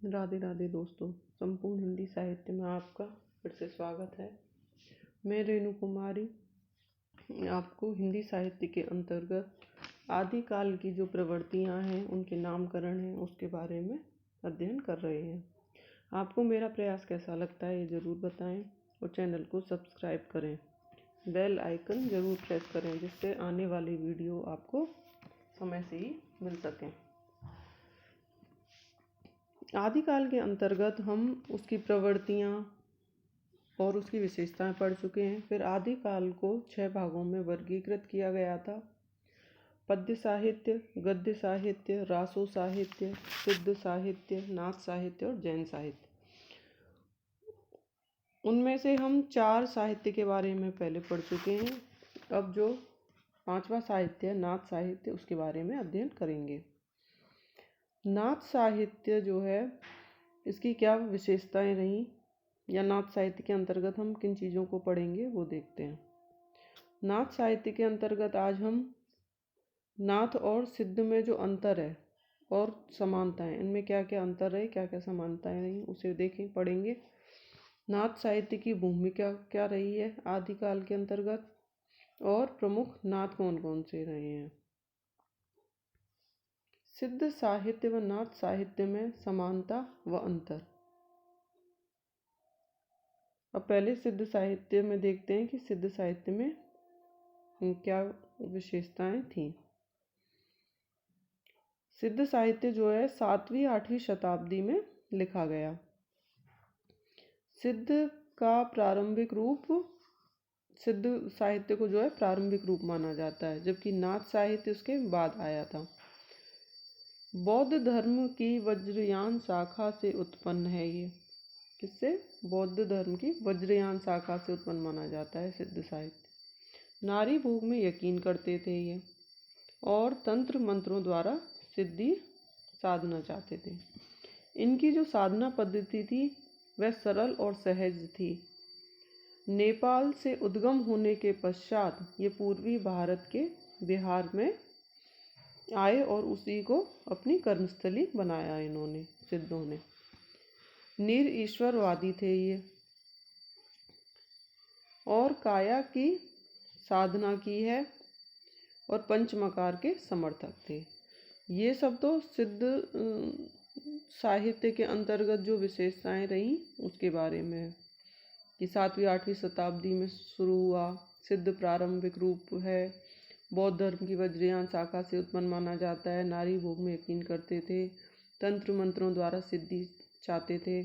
राधे राधे दोस्तों, संपूर्ण हिंदी साहित्य में आपका फिर से स्वागत है। मैं रेणु कुमारी आपको हिंदी साहित्य के अंतर्गत आदिकाल की जो प्रवृत्तियां हैं, उनके नामकरण हैं, उसके बारे में अध्ययन कर रहे हैं। आपको मेरा प्रयास कैसा लगता है ये ज़रूर बताएं और चैनल को सब्सक्राइब करें। बेल आइकन ज़रूर प्रेस करें जिससे आने वाली वीडियो आपको समय से ही मिल सकें। आदिकाल के अंतर्गत हम उसकी प्रवृत्तियाँ और उसकी विशेषताएं पढ़ चुके हैं। फिर आदिकाल को 6 भागों में वर्गीकृत किया गया था। पद्य साहित्य, गद्य साहित्य, रासो साहित्य, सिद्ध साहित्य, नाथ साहित्य और जैन साहित्य। उनमें से हम 4 साहित्य के बारे में पहले पढ़ चुके हैं। अब जो 5वां साहित्य है, नाथ साहित्य, उसके बारे में अध्ययन करेंगे। नाथ साहित्य जो है, इसकी क्या विशेषताएं रहीं या नाथ साहित्य के अंतर्गत हम किन चीज़ों को पढ़ेंगे वो देखते हैं। नाथ साहित्य के अंतर्गत आज हम नाथ और सिद्ध में जो अंतर है और समानताएं, इनमें क्या क्या अंतर रहे, क्या क्या समानताएं रहीं, उसे देखें, पढ़ेंगे। नाथ साहित्य की भूमिका क्या रही है आदिकाल के अंतर्गत और प्रमुख नाथ कौन कौन से रहे हैं। सिद्ध साहित्य व नाथ साहित्य में समानता व अंतर। अब पहले सिद्ध साहित्य में देखते हैं कि सिद्ध साहित्य में क्या विशेषताएं थीं। सिद्ध साहित्य जो है 7वीं 8वीं शताब्दी में लिखा गया। सिद्ध का प्रारंभिक रूप, सिद्ध साहित्य को जो है प्रारंभिक रूप माना जाता है, जबकि नाथ साहित्य उसके बाद आया था। बौद्ध धर्म की वज्रयान शाखा से उत्पन्न है ये। किससे? बौद्ध धर्म की वज्रयान शाखा से उत्पन्न माना जाता है सिद्ध साहित्य। नारी भोग में यकीन करते थे ये और तंत्र मंत्रों द्वारा सिद्धि साधना चाहते थे। इनकी जो साधना पद्धति थी वह सरल और सहज थी। नेपाल से उद्गम होने के पश्चात ये पूर्वी भारत के बिहार में आए और उसी को अपनी कर्मस्थली बनाया इन्होंने, सिद्धों ने। निरीश्वरवादी थे ये और काया की साधना की है और पंचमकार के समर्थक थे। ये सब तो सिद्ध साहित्य के अंतर्गत जो विशेषताएं रहीं उसके बारे में है कि 7वीं 8वीं शताब्दी में शुरू हुआ। सिद्ध प्रारंभिक रूप है, बौद्ध धर्म की वज्रयान शाखा से उत्पन्न माना जाता है। नारी भोग में यकीन करते थे, तंत्र मंत्रों द्वारा सिद्धि चाहते थे।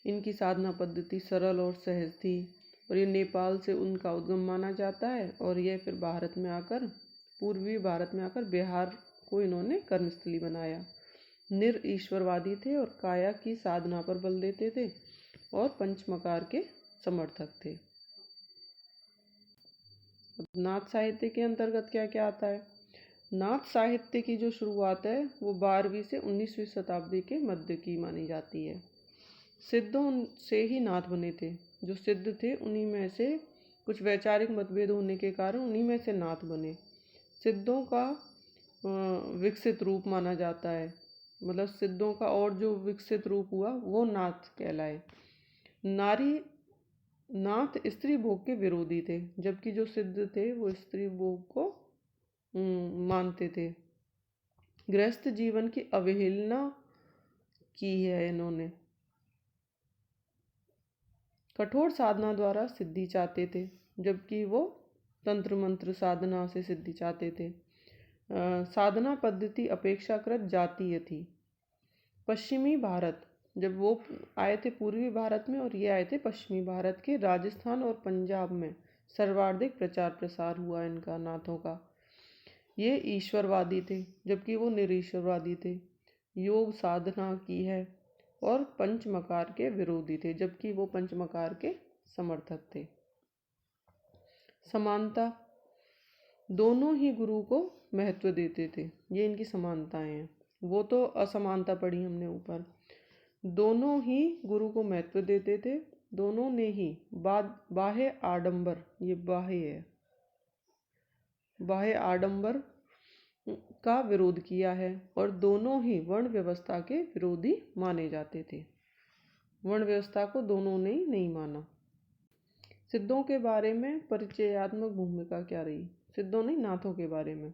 इनकी साधना पद्धति सरल और सहज थी और ये नेपाल से उनका उद्गम माना जाता है और यह फिर भारत में आकर, पूर्वी भारत में आकर बिहार को इन्होंने कर्मस्थली बनाया। निरीश्वरवादी थे और काया की साधना पर बल देते थे और पंचमकार के समर्थक थे। नाथ साहित्य के अंतर्गत क्या क्या आता है। नाथ साहित्य की जो शुरुआत है वो 12वीं से 19वीं शताब्दी के मध्य की मानी जाती है। सिद्धों से ही नाथ बने थे। जो सिद्ध थे उन्हीं में से कुछ वैचारिक मतभेद होने के कारण उन्हीं में से नाथ बने। सिद्धों का विकसित रूप माना जाता है, मतलब सिद्धों का और जो विकसित रूप हुआ वो नाथ कहलाए। नाथ स्त्री भोग के विरोधी थे, जबकि जो सिद्ध थे वो स्त्री भोग को मानते थे। गृहस्थ जीवन की अवहेलना की है इन्होंने। कठोर साधना द्वारा सिद्धि चाहते थे, जबकि वो तंत्र मंत्र साधना से सिद्धि चाहते थे। साधना पद्धति अपेक्षाकृत जातीय थी। पश्चिमी भारत, जब वो आए थे पूर्वी भारत में और ये आए थे पश्चिमी भारत के, राजस्थान और पंजाब में सर्वाधिक प्रचार प्रसार हुआ इनका, नाथों का। ये ईश्वरवादी थे, जबकि वो निरीश्वरवादी थे। योग साधना की है और पंचमकार के विरोधी थे, जबकि वो पंचमकार के समर्थक थे। समानता, दोनों ही गुरु को महत्व देते थे, ये इनकी समानताएं हैं। वो तो असमानता पढ़ी हमने ऊपर। दोनों ही गुरु को महत्व देते थे, दोनों ने ही बाह्य आडंबर, ये बाह्य है, बाह्य आडंबर का विरोध किया है और दोनों ही वर्ण व्यवस्था के विरोधी माने जाते थे। वर्ण व्यवस्था को दोनों ने ही नहीं माना। सिद्धों के बारे में परिचयात्मक भूमिका क्या रही? सिद्धों नहीं, नाथों के बारे में।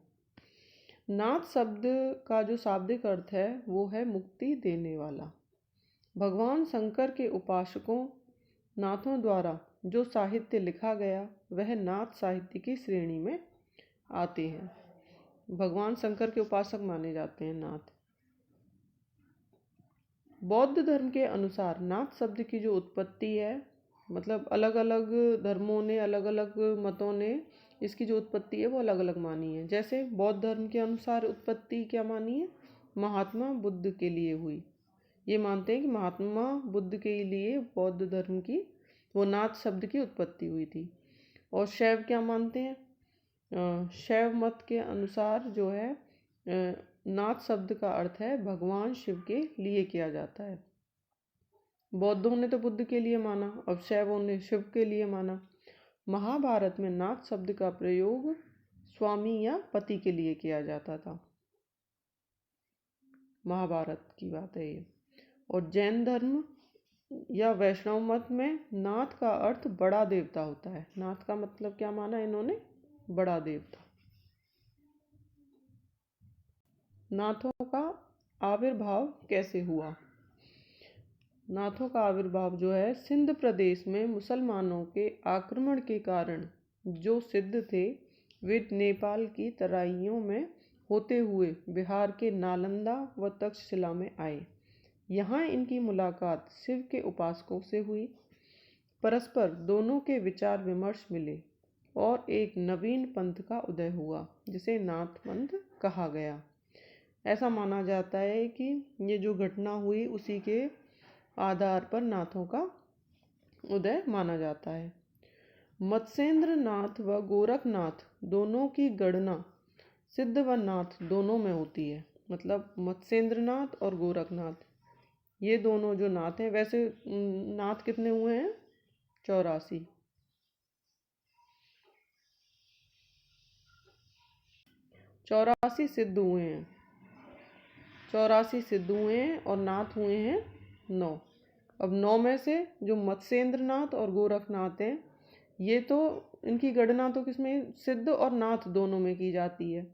नाथ शब्द का जो शाब्दिक अर्थ है वो है मुक्ति देने वाला। भगवान शंकर के उपासकों नाथों द्वारा जो साहित्य लिखा गया वह नाथ साहित्य की श्रेणी में आते हैं। भगवान शंकर के उपासक माने जाते हैं नाथ। बौद्ध धर्म के अनुसार नाथ शब्द की जो उत्पत्ति है, मतलब अलग अलग धर्मों ने, अलग अलग मतों ने इसकी जो उत्पत्ति है वो अलग अलग मानी है। जैसे बौद्ध धर्म के अनुसार उत्पत्ति क्या मानी है? महात्मा बुद्ध के लिए हुई। ये मानते हैं कि महात्मा बुद्ध के लिए बौद्ध धर्म की वो नाथ शब्द की उत्पत्ति हुई थी। और शैव क्या मानते हैं? शैव मत के अनुसार जो है नाथ शब्द का अर्थ है भगवान शिव के लिए किया जाता है। बौद्धों ने तो बुद्ध के लिए माना, अब शैवों ने शिव के लिए माना। महाभारत में नाथ शब्द का प्रयोग स्वामी या पति के लिए किया जाता था। महाभारत की बात है ये। और जैन धर्म या वैष्णव मत में नाथ का अर्थ बड़ा देवता होता है। नाथ का मतलब क्या माना इन्होंने? बड़ा देवता। नाथों का आविर्भाव कैसे हुआ? नाथों का आविर्भाव जो है सिंध प्रदेश में मुसलमानों के आक्रमण के कारण जो सिद्ध थे वे नेपाल की तराइयों में होते हुए बिहार के नालंदा व तक्षशिला में आए। यहाँ इनकी मुलाकात शिव के उपासकों से हुई। परस्पर दोनों के विचार विमर्श मिले और एक नवीन पंथ का उदय हुआ जिसे नाथ पंथ कहा गया। ऐसा माना जाता है कि ये जो घटना हुई उसी के आधार पर नाथों का उदय माना जाता है। मत्स्येंद्र नाथ व गोरखनाथ दोनों की गणना सिद्ध व नाथ दोनों में होती है। मतलब मत्स्येंद्र नाथ और गोरखनाथ ये दोनों जो नाथ हैं, वैसे नाथ कितने हुए हैं? 84। 84 सिद्ध हुए हैं। 84 सिद्ध हुए हैं और नाथ हुए हैं 9। अब 9 में से जो मत्स्येंद्र नाथ और गोरखनाथ हैं ये तो इनकी गणना तो किसमें? सिद्ध और नाथ दोनों में की जाती है।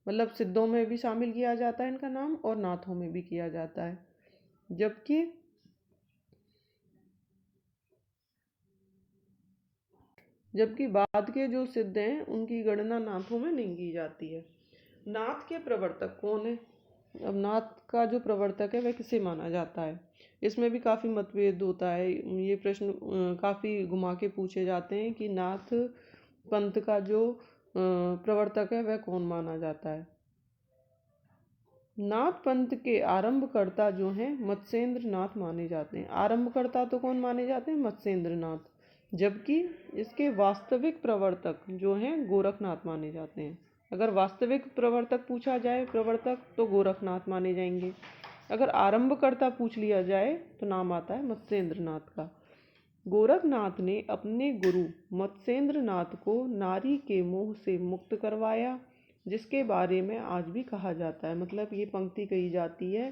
मतलब सिद्धों में भी शामिल किया जाता है इनका नाम और नाथों में भी किया जाता है। जबकि बाद के जो सिद्ध हैं उनकी गणना नाथों में नहीं की जाती है। नाथ के प्रवर्तक कौन है? अब नाथ का जो प्रवर्तक है वह किसे माना जाता है? इसमें भी काफ़ी मतभेद होता है। ये प्रश्न काफ़ी घुमा के पूछे जाते हैं कि नाथ पंथ का जो प्रवर्तक है वह कौन माना जाता है। नाथ पंथ के आरंभकर्ता जो हैं मत्स्येंद्र नाथ माने जाते हैं। आरंभकर्ता तो कौन माने जाते हैं? मत्स्येंद्र नाथ। जबकि इसके वास्तविक प्रवर्तक जो हैं गोरखनाथ माने जाते हैं। अगर वास्तविक प्रवर्तक पूछा जाए प्रवर्तक तो गोरखनाथ माने जाएंगे। अगर आरंभकर्ता पूछ लिया जाए तो नाम आता है मत्स्येंद्र नाथ का। गोरखनाथ ने अपने गुरु मत्स्येंद्र नाथ को नारी के मोह से मुक्त करवाया, जिसके बारे में आज भी कहा जाता है। मतलब ये पंक्ति कही जाती है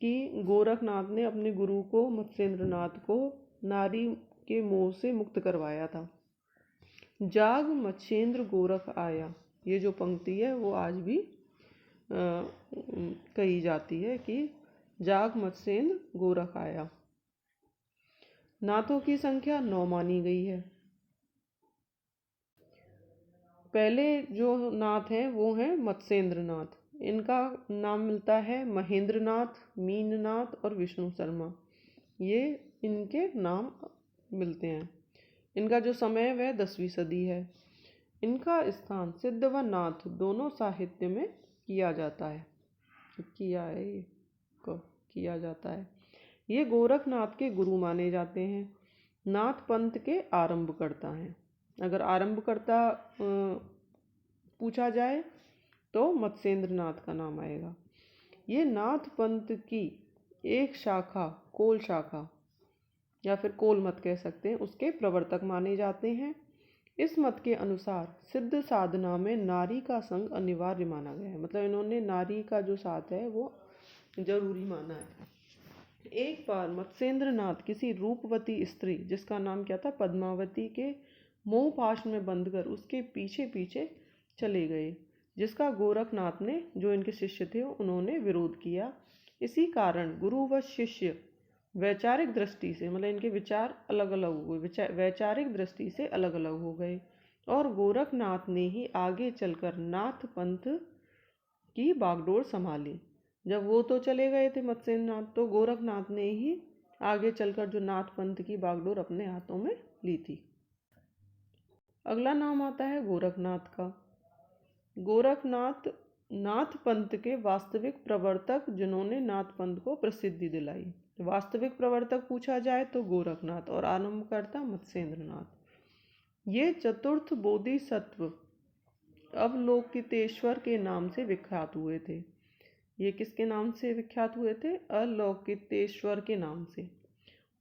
कि गोरखनाथ ने अपने गुरु को मत्स्येंद्र नाथ को नारी के मोह से मुक्त करवाया था। जाग मत्स्येंद्र गोरख आया, ये जो पंक्ति है वो आज भी कही जाती है कि जाग मत्स्येंद्र गोरख आया। नाथों की संख्या 9 मानी गई है। पहले जो नाथ हैं वो हैं मत्स्येंद्र नाथ। इनका नाम मिलता है महेंद्र नाथ, मीननाथ और विष्णु शर्मा। ये इनके नाम मिलते हैं। इनका जो समय है वह 10वीं सदी है। इनका स्थान सिद्ध व नाथ दोनों साहित्य में किया जाता है। किया जाता है। ये गोरखनाथ के गुरु माने जाते हैं। नाथ पंथ के आरंभकर्ता हैं। अगर आरंभकर्ता पूछा जाए तो मत्स्येंद्र नाथ का नाम आएगा। ये नाथ पंथ की एक शाखा, कोल शाखा या फिर कोल मत कह सकते हैं, उसके प्रवर्तक माने जाते हैं। इस मत के अनुसार सिद्ध साधना में नारी का संग अनिवार्य माना गया है। मतलब इन्होंने नारी का जो साथ है वो जरूरी माना है। एक बार मत्स्येंद्र नाथ किसी रूपवती स्त्री, जिसका नाम क्या था, पद्मावती, के मोह पाश में बंधकर उसके पीछे पीछे चले गए, जिसका गोरखनाथ ने, जो इनके शिष्य थे, उन्होंने विरोध किया। इसी कारण गुरु व शिष्य वैचारिक दृष्टि से, मतलब इनके विचार अलग अलग हो गए, वैचारिक दृष्टि से अलग अलग हो गए, और गोरखनाथ ने ही आगे चलकर नाथ पंथ की बागडोर संभाली। जब वो तो चले गए थे मत्स्येंद्र नाथ, तो गोरखनाथ ने ही आगे चलकर जो नाथ पंथ की बागडोर अपने हाथों में ली थी। अगला नाम आता है गोरखनाथ का। गोरखनाथ नाथ पंथ के वास्तविक प्रवर्तक, जिन्होंने नाथ पंथ को प्रसिद्धि दिलाई। वास्तविक प्रवर्तक पूछा जाए तो गोरखनाथ, और आरंभकर्ता मत्स्येंद्र नाथ। ये चतुर्थ बोधिसत्व अवलोकितेश्वर के नाम से विख्यात हुए थे। ये किसके नाम से विख्यात हुए थे? अवलोकितेश्वर के नाम से।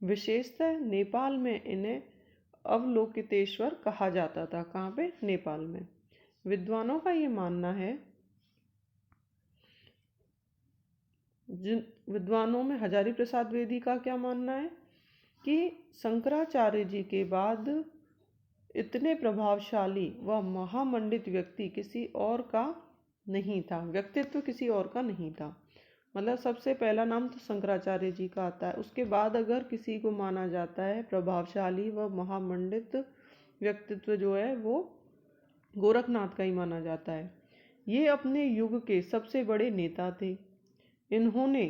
विशेषतः नेपाल में इन्हें अवलोकितेश्वर कहा जाता था। कहाँ पे? नेपाल में। विद्वानों का ये मानना है, जिन विद्वानों में हजारी प्रसाद द्विवेदी का क्या मानना है कि शंकराचार्य जी के बाद इतने प्रभावशाली व महामंडित व्यक्ति किसी और का नहीं था, व्यक्तित्व किसी और का नहीं था। मतलब सबसे पहला नाम तो शंकराचार्य जी का आता है, उसके बाद अगर किसी को माना जाता है प्रभावशाली व महामंडित व्यक्तित्व जो है वो गोरखनाथ का ही माना जाता है। ये अपने युग के सबसे बड़े नेता थे। इन्होंने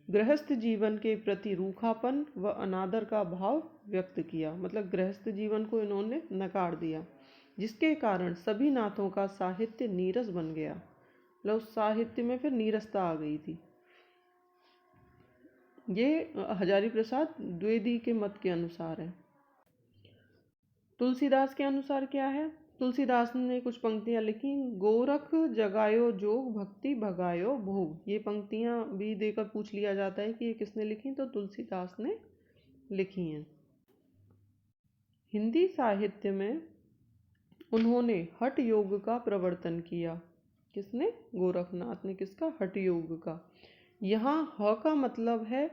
गृहस्थ जीवन के प्रति रूखापन व अनादर का भाव व्यक्त किया। मतलब गृहस्थ जीवन को इन्होंने नकार दिया, जिसके कारण सभी नाथों का साहित्य नीरस बन गया। मतलब उस साहित्य में फिर नीरसता आ गई थी। ये हजारी प्रसाद द्विवेदी के मत के अनुसार है। तुलसीदास के अनुसार क्या है? तुलसीदास ने कुछ पंक्तियां लिखी। गोरख जगायो जोग भक्ति भगायो भोग। ये पंक्तियां भी देकर पूछ लिया जाता है कि ये किसने लिखी, तो तुलसीदास ने लिखी हैं। हिंदी साहित्य में उन्होंने हठ योग का प्रवर्तन किया। किसने? गोरखनाथ ने। किसका? हठ योग का। यहाँ ह का मतलब है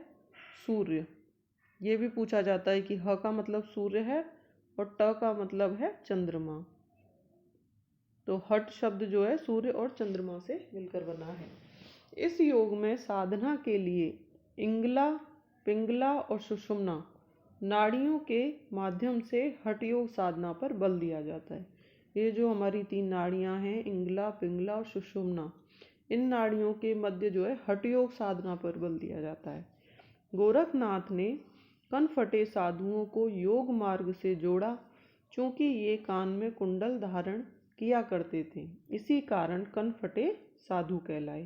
सूर्य। ये भी पूछा जाता है कि ह का मतलब सूर्य है और ट का मतलब है चंद्रमा। तो हठ शब्द जो है सूर्य और चंद्रमा से मिलकर बना है। इस योग में साधना के लिए इंगला, पिंगला और सुषुम्ना नाड़ियों के माध्यम से हठ योग साधना पर बल दिया जाता है। ये जो हमारी 3 नाड़ियां हैं, इंगला, पिंगला और सुषुम्ना, इन नाड़ियों के मध्य जो है हठ योग साधना पर बल दिया जाता है। गोरखनाथ ने कनफटे साधुओं को योग मार्ग से जोड़ा, चूँकि ये कान में कुंडल धारण किया करते थे, इसी कारण कनफटे साधु कहलाए।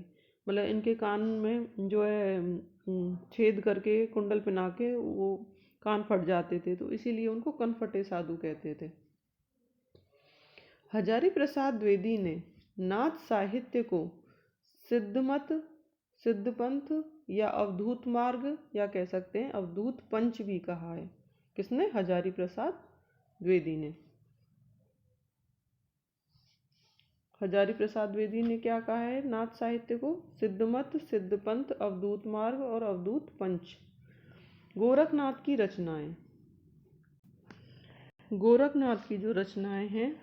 मतलब इनके कान में जो है छेद करके कुंडल पहना के वो कान फट जाते थे, तो इसीलिए उनको कनफटे साधु कहते थे। हजारी प्रसाद द्विवेदी ने नाथ साहित्य को सिद्धमत, सिद्धपंथ या अवधूत मार्ग, या कह सकते हैं अवधूत पंच भी कहा है। किसने? हजारी प्रसाद द्विवेदी ने। हजारी प्रसाद द्विवेदी ने क्या कहा है नाथ साहित्य को? सिद्धमत, सिद्धपंथ, अवधूत मार्ग और अवधूत पंच। गोरखनाथ की रचनाएं। गोरखनाथ की जो रचनाएं हैं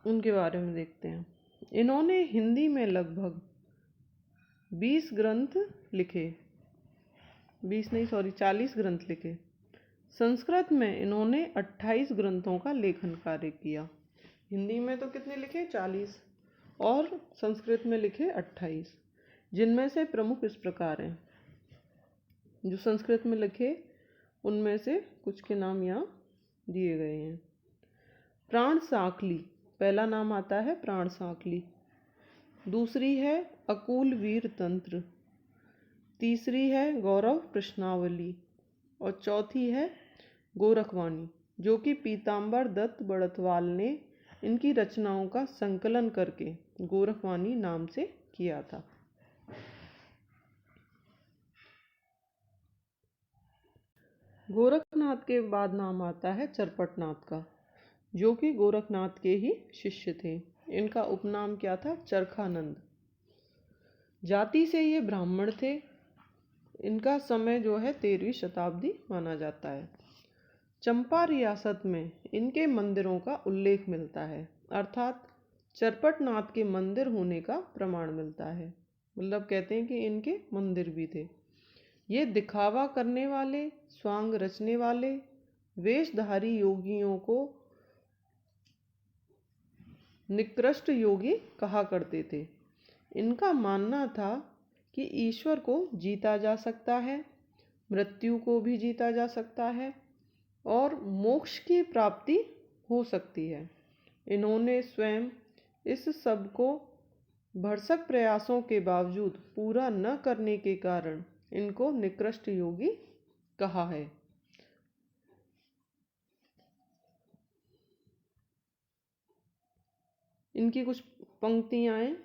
उनके बारे में देखते हैं। इन्होंने हिंदी में लगभग 20 ग्रंथ लिखे। 40 ग्रंथ लिखे। संस्कृत में इन्होंने 28 ग्रंथों का लेखन कार्य किया। हिंदी में तो कितने लिखे? 40, और संस्कृत में लिखे 28, जिनमें से प्रमुख इस प्रकार हैं। जो संस्कृत में लिखे उनमें से कुछ के नाम यहाँ दिए गए हैं। प्राण सांकली, पहला नाम आता है प्राण सांकली। दूसरी है अकूल वीर तंत्र। तीसरी है गौरव प्रश्नावली। और चौथी है गोरखवाणी, जो कि पीताम्बर दत्त बड़तवाल ने इनकी रचनाओं का संकलन करके गोरखवाणी नाम से किया था। गोरखनाथ के बाद नाम आता है चरपटनाथ का। जो कि गोरखनाथ के ही शिष्य थे। इनका उपनाम क्या था? चरखानंद। जाति से ये ब्राह्मण थे। इनका समय जो है 13वीं शताब्दी माना जाता है। चंपा रियासत में इनके मंदिरों का उल्लेख मिलता है, अर्थात चरपटनाथ के मंदिर होने का प्रमाण मिलता है। मतलब कहते हैं कि इनके मंदिर भी थे। ये दिखावा करने वाले, स्वांग रचने वाले, वेशधारी योगियों को निकृष्ट योगी कहा करते थे। इनका मानना था कि ईश्वर को जीता जा सकता है, मृत्यु को भी जीता जा सकता है और मोक्ष की प्राप्ति हो सकती है। इन्होंने स्वयं इस सब को भरसक प्रयासों के बावजूद पूरा न करने के कारण इनको निकृष्ट योगी कहा है। इनकी कुछ पंक्तियां हैं।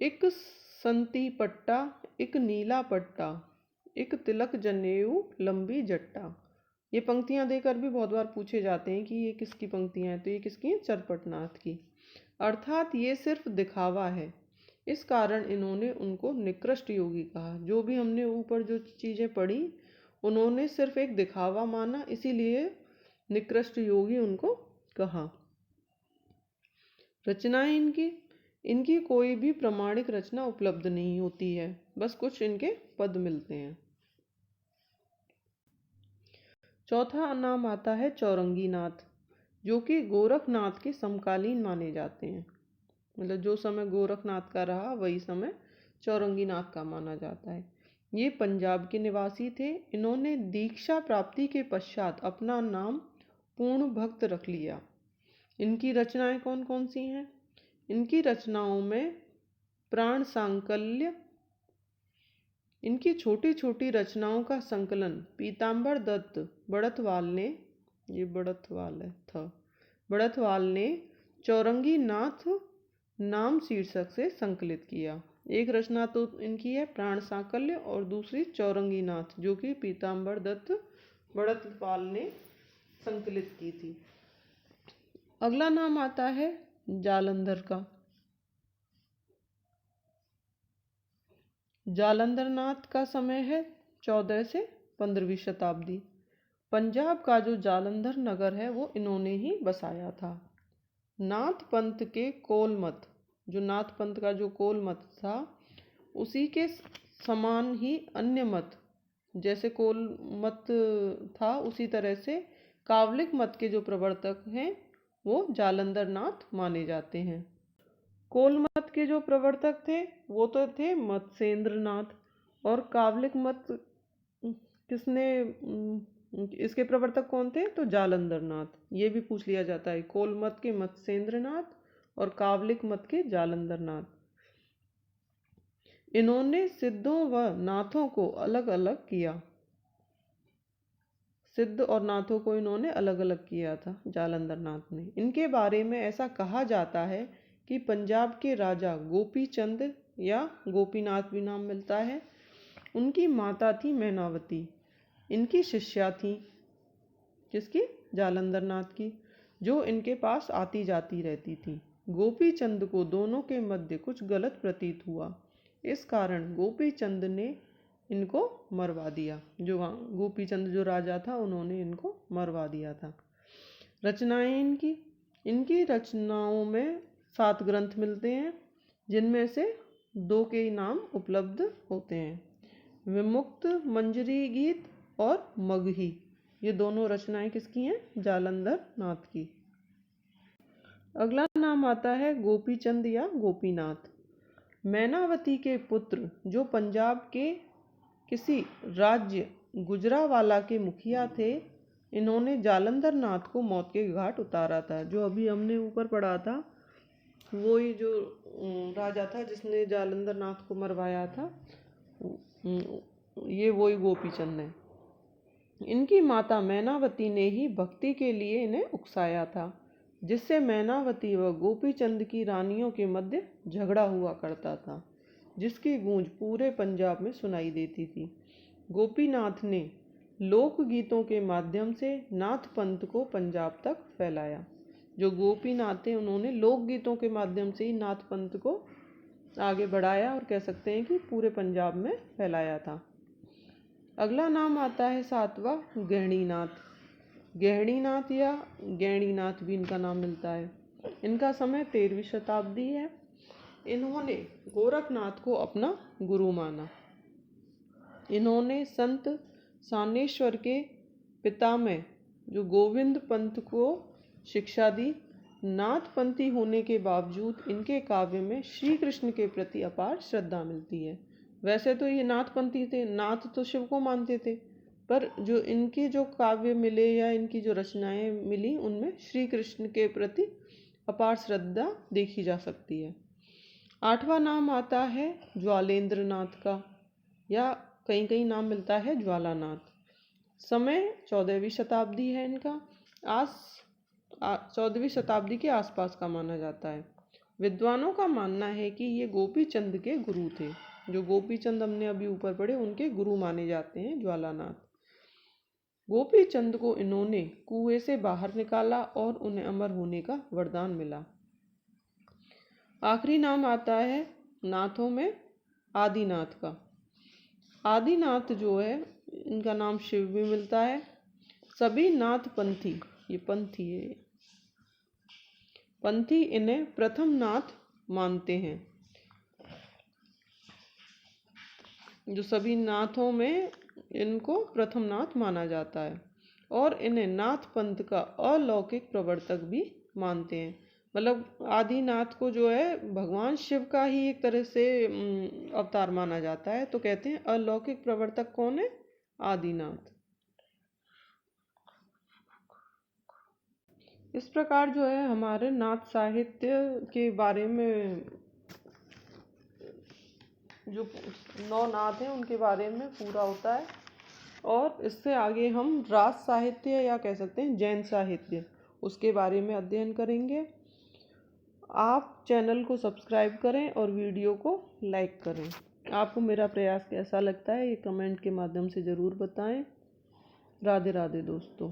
एक संती पट्टा, एक नीला पट्टा, एक तिलक जनेऊ लंबी जट्टा। ये पंक्तियां देकर भी बहुत बार पूछे जाते हैं कि ये किसकी पंक्तियां हैं, तो ये किसकी हैं? चरपटनाथ की। अर्थात ये सिर्फ दिखावा है, इस कारण इन्होंने उनको निकृष्ट योगी कहा। जो भी हमने ऊपर जो चीज़ें पढ़ी उन्होंने सिर्फ एक दिखावा माना, इसीलिए निकृष्ट योगी उनको कहा। रचनाएं इनकी कोई भी प्रमाणिक रचना उपलब्ध नहीं होती है, बस कुछ इनके पद मिलते हैं। चौथा नाम आता है चौरंगीनाथ, जो कि गोरखनाथ के समकालीन माने जाते हैं। मतलब जो समय गोरखनाथ का रहा वही समय चौरंगीनाथ का माना जाता है। ये पंजाब के निवासी थे। इन्होंने दीक्षा प्राप्ति के पश्चात अपना नाम पूर्ण भक्त रख लिया। इनकी रचनाएं कौन कौन सी हैं? इनकी रचनाओं में प्राण सांकल्य, इनकी छोटी छोटी रचनाओं का संकलन पीताम्बर दत्त बड़थवाल ने, ये बड़थवाल ने चौरंगी नाथ नाम शीर्षक से संकलित किया। एक रचना तो इनकी है प्राण सांकल्य और दूसरी चौरंगी नाथ, जो कि पीताम्बर दत्त बड़थवाल ने संकलित की थी। अगला नाम आता है जालंधर का। जालंधर नाथ का समय है 14 से 15वीं शताब्दी। पंजाब का जो जालंधर नगर है वो इन्होंने ही बसाया था। नाथ पंथ के कोल मत, जो नाथ पंथ का जो कोल मत था उसी के समान ही अन्य मत, जैसे कोल मत था उसी तरह से कावलिक मत के जो प्रवर्तक हैं वो जालंधर नाथ माने जाते हैं। कोल मत के जो प्रवर्तक थे वो तो थे मत्स्येंद्र नाथ, और कावलिक मत किसने, इसके प्रवर्तक कौन थे? तो जालंधर नाथ। ये भी पूछ लिया जाता है, कोल मत के मत्स्येंद्र नाथ और कावलिक मत के जालंधर नाथ। इन्होंने सिद्धों व नाथों को अलग अलग किया। सिद्ध और नाथों को इन्होंने अलग अलग किया था जालंधर नाथ ने। इनके बारे में ऐसा कहा जाता है कि पंजाब के राजा गोपी चंद या गोपीनाथ भी नाम मिलता है, उनकी माता थी मैनावती। इनकी शिष्या थी किसकी? जालंधर नाथ की, जो इनके पास आती जाती रहती थी। गोपी चंद को दोनों के मध्य कुछ गलत प्रतीत हुआ, इस कारण गोपी चंद ने इनको मरवा दिया। जो गोपी चंद जो राजा था उन्होंने इनको मरवा दिया था। रचनाएं इनकी रचनाओं में 7 ग्रंथ मिलते हैं, जिनमें से 2 के नाम उपलब्ध होते हैं, विमुक्त मंजरी गीत और मगही। ये दोनों रचनाएं किसकी हैं? जालंधर नाथ की। अगला नाम आता है गोपीचंद या गोपीनाथ। मैनावती के पुत्र, जो पंजाब के किसी राज्य गुजरावाला के मुखिया थे, इन्होंने जालंधर नाथ को मौत के घाट उतारा था। जो अभी हमने ऊपर पढ़ा था वो ही जो राजा था जिसने जालंधर नाथ को मरवाया था, ये वही गोपीचंद है। इनकी माता मैनावती ने ही भक्ति के लिए इन्हें उकसाया था, जिससे मैनावती व गोपीचंद की रानियों के मध्य झगड़ा हुआ करता था, जिसकी गूंज पूरे पंजाब में सुनाई देती थी। गोपीनाथ ने लोकगीतों के माध्यम से नाथ पंथ को पंजाब तक फैलाया। जो गोपीनाथ थे उन्होंने लोकगीतों के माध्यम से ही नाथ पंथ को आगे बढ़ाया और कह सकते हैं कि पूरे पंजाब में फैलाया था। अगला नाम आता है सातवां, गहनीनाथ। गहनीनाथ या गैणीनाथ भी इनका नाम मिलता है। इनका समय 13वीं शताब्दी है। इन्होंने गोरखनाथ को अपना गुरु माना। इन्होंने संत सानेश्वर के पितामह जो गोविंद पंथ को शिक्षा दी। नाथपंथी होने के बावजूद इनके काव्य में श्री कृष्ण के प्रति अपार श्रद्धा मिलती है। वैसे तो ये नाथपंथी थे, नाथ तो शिव को मानते थे, पर जो इनके जो काव्य मिले या इनकी जो रचनाएं मिली उनमें श्री कृष्ण के प्रति अपार श्रद्धा देखी जा सकती है। आठवां नाम आता है ज्वालेंद्र नाथ का, या कहीं कहीं नाम मिलता है ज्वालानाथ। समय 14वीं शताब्दी है इनका। 14वीं शताब्दी के आसपास का माना जाता है। विद्वानों का मानना है कि ये गोपी चंद के गुरु थे। जो गोपी चंद हमने अभी ऊपर पढ़े उनके गुरु माने जाते हैं ज्वालानाथ। गोपी चंद को इन्होंने कुएं से बाहर निकाला और उन्हें अमर होने का वरदान मिला। आखिरी नाम आता है नाथों में आदिनाथ का। आदिनाथ जो है इनका नाम शिव भी मिलता है। सभी नाथ पंथी, ये पंथी है, पंथी इन्हें प्रथम नाथ मानते हैं। जो सभी नाथों में इनको प्रथम नाथ माना जाता है और इन्हें नाथ पंथ का अलौकिक प्रवर्तक भी मानते हैं। मतलब आदिनाथ को जो है भगवान शिव का ही एक तरह से अवतार माना जाता है। तो कहते हैं अलौकिक प्रवर्तक कौन है? आदिनाथ। इस प्रकार जो है हमारे नाथ साहित्य के बारे में जो 9 नाथ हैं उनके बारे में पूरा होता है। और इससे आगे हम रास साहित्य या कह सकते हैं जैन साहित्य, उसके बारे में अध्ययन करेंगे। आप चैनल को सब्सक्राइब करें और वीडियो को लाइक करें। आपको मेरा प्रयास कैसा लगता है ये कमेंट के माध्यम से ज़रूर बताएं। राधे राधे दोस्तों।